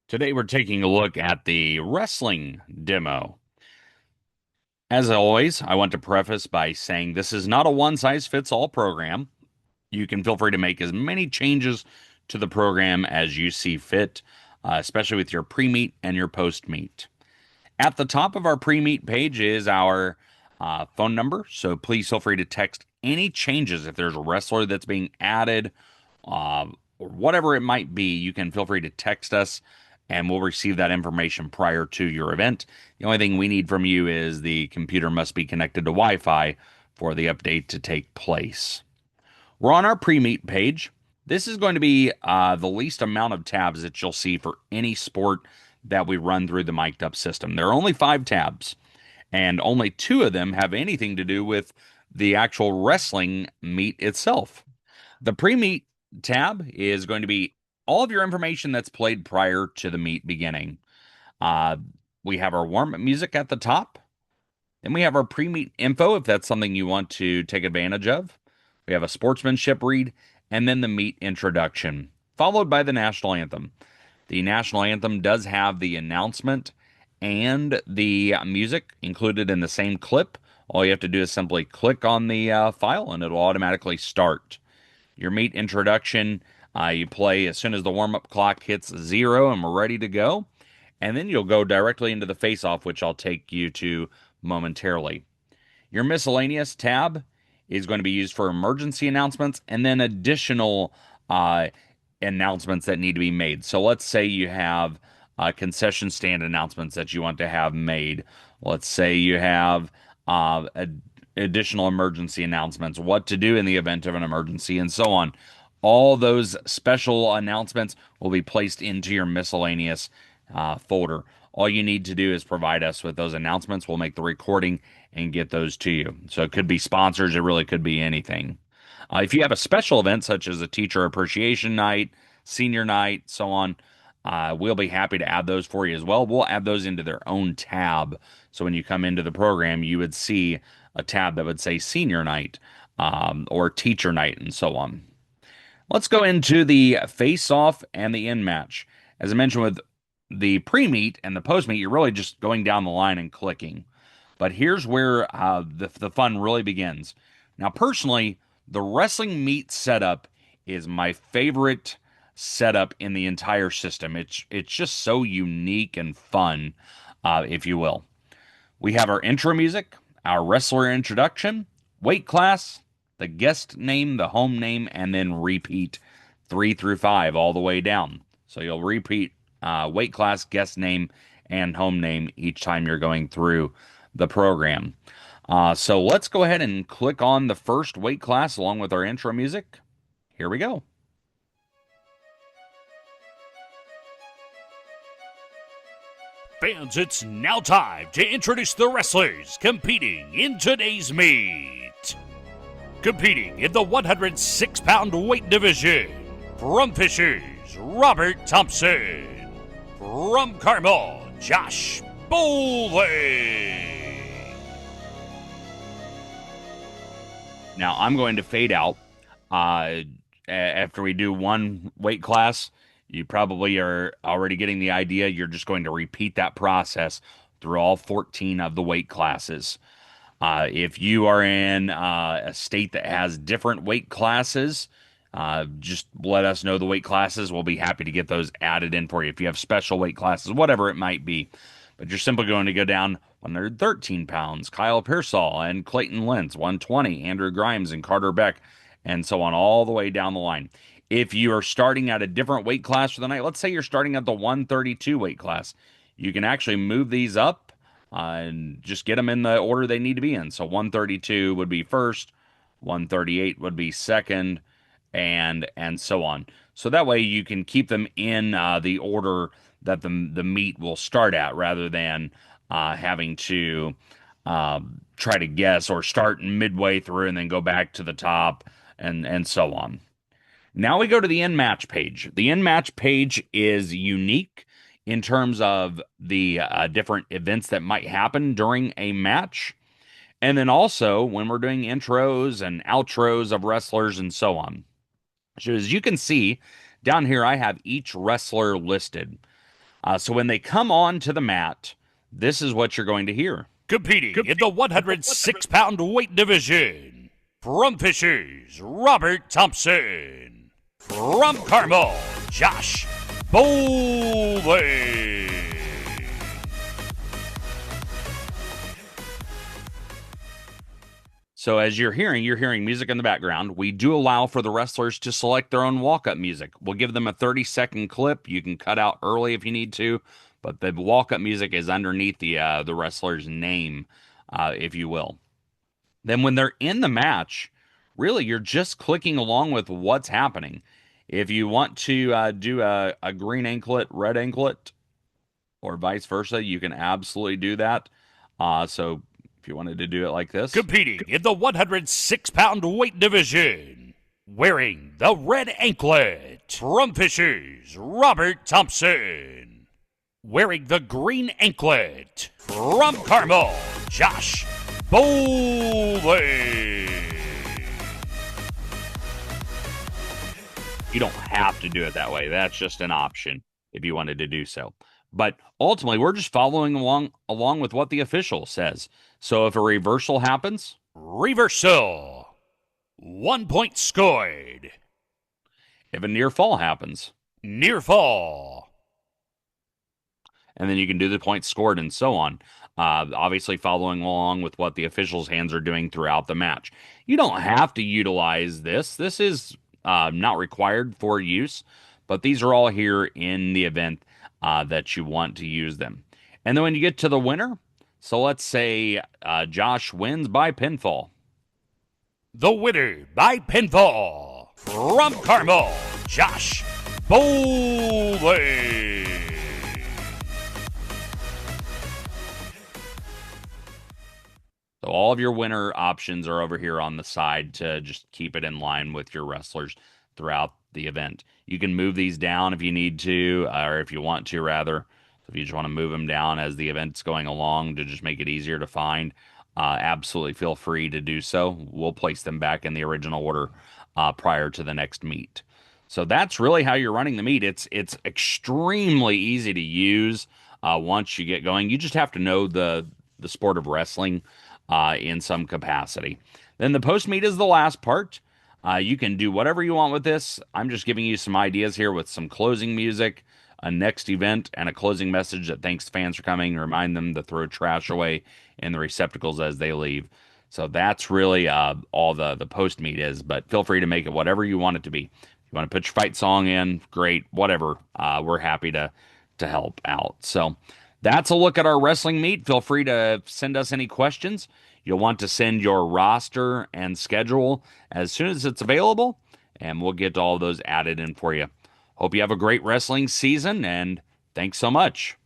Today we're taking a look at the wrestling demo. As always, I want to preface by saying this is not a one-size-fits-all program. You can feel free to make as many changes to the program as you see fit, especially with your pre-meet and your post-meet. At the top of our pre-meet page is our phone number, so please feel free to text any changes if there's a wrestler that's being added, or whatever it might be. You can feel free to text us, and we'll receive that information prior to your event. The only thing we need from you is the computer must be connected to Wi-Fi for the update to take place. We're on our pre-meet page. This is going to be the least amount of tabs that you'll see for any sport that we run through the mic'd up system. There are only 5 tabs, and only 2 of them have anything to do with the actual wrestling meet itself. The pre-meet tab is going to be all of your information that's played prior to the meet beginning. Uh, we have our warm-up music at the top. Then we have our pre-meet info, if that's something you want to take advantage of. We have a sportsmanship read, and then the meet introduction, followed by the national anthem. The national anthem does have the announcement and the music included in the same clip. All you have to do is simply click on the file, and it'll automatically start. Your meet introduction, you play as soon as the warm-up clock hits 0 and we're ready to go. And then you'll go directly into the face-off, which I'll take you to momentarily. Your miscellaneous tab is going to be used for emergency announcements and then additional announcements that need to be made. So let's say you have concession stand announcements that you want to have made. Let's say you have additional emergency announcements, what to do in the event of an emergency, and so on. All those special announcements will be placed into your miscellaneous folder. All you need to do is provide us with those announcements. We'll make the recording and get those to you. So it could be sponsors, it really could be anything. If you have a special event such as a teacher appreciation night, senior night, so on, we'll be happy to add those for you as well. We'll add those into their own tab. So when you come into the program, you would see a tab that would say senior night or teacher night and so on. Let's go into the face-off and the in-match. As I mentioned with the pre-meet and the post-meet, you're really just going down the line and clicking. But here's where the fun really begins. Now, personally, the wrestling meet setup is my favorite setup in the entire system. It's just so unique and fun, if you will. We have our intro music, our wrestler introduction, weight class, the guest name, the home name, and then repeat 3 through 5 all the way down. So you'll repeat weight class, guest name, and home name each time you're going through the program. So let's go ahead and click on the first weight class along with our intro music. Here we go. Fans, it's now time to introduce the wrestlers competing in today's meet. Competing in the 106-pound weight division, from Fishers, Robert Thompson. From Carmel, Josh Bowley. Now I'm going to fade out after we do one weight class. You probably are already getting the idea. You're just going to repeat that process through all 14 of the weight classes. If you are in a state that has different weight classes, just let us know the weight classes. We'll be happy to get those added in for you. If you have special weight classes, whatever it might be. But you're simply going to go down 113 pounds. Kyle Pearsall and Clayton Lentz, 120. Andrew Grimes and Carter Beck, and so on, all the way down the line. If you are starting at a different weight class for the night, let's say you're starting at the 132 weight class, you can actually move these up and just get them in the order they need to be in. So 132 would be first, 138 would be second, and so on. So that way you can keep them in the order that the meet will start at, rather than having to try to guess or start midway through and then go back to the top and so on. Now we go to the in-match page. The in-match page is unique in terms of the different events that might happen during a match. And then also when we're doing intros and outros of wrestlers and so on. So as you can see, down here I have each wrestler listed. So when they come on to the mat, this is what you're going to hear. Competing in the 106-pound weight division, from Fishers, Robert Thompson. From Carmel, Josh Bowley. So as you're hearing music in the background. We do allow for the wrestlers to select their own walk-up music. We'll give them a 30-second clip. You can cut out early if you need to, but the walk-up music is underneath the wrestler's name, if you will. Then when they're in the match, really you're just clicking along with what's happening. If you want to do a green anklet, red anklet, or vice versa, you can absolutely do that. So if you wanted to do it like this. Competing in the 106-pound weight division, wearing the red anklet, from Fishers, Robert Thompson. Wearing the green anklet, from Carmel, Josh Bowley. You don't have to do it that way. That's just an option if you wanted to do so. But ultimately, we're just following along with what the official says. So if a reversal happens, Reversal. 1 point scored. if a near fall happens, Near fall. and then you can do the points scored and so on. Obviously, following along with what the officials' hands are doing throughout the match. You don't have to utilize this. This is not required for use, but these are all here in the event that you want to use them. And then when you get to the winner, so let's say Josh wins by pinfall. The winner by pinfall, from Carmel, Josh Bowley. So all of your winner options are over here on the side to just keep it in line with your wrestlers throughout the event. You can move these down if you need to, or if you want to, rather. So if you just want to move them down as the event's going along to just make it easier to find, absolutely feel free to do so. We'll place them back in the original order prior to the next meet. So that's really how you're running the meet. It's extremely easy to use once you get going. You just have to know the sport of wrestling in some capacity. Then the post meet is the last part. You can do whatever you want with this. I'm just giving you some ideas here with some closing music, a next event, and a closing message that thanks fans for coming. Remind them to throw trash away in the receptacles as they leave. So that's really all the post meet is. But feel free to make it whatever you want it to be. If you want to put your fight song in, great. Whatever. We're happy to help out. So that's a look at our wrestling meet. Feel free to send us any questions. You'll want to send your roster and schedule as soon as it's available, and we'll get all those added in for you. Hope you have a great wrestling season, and thanks so much.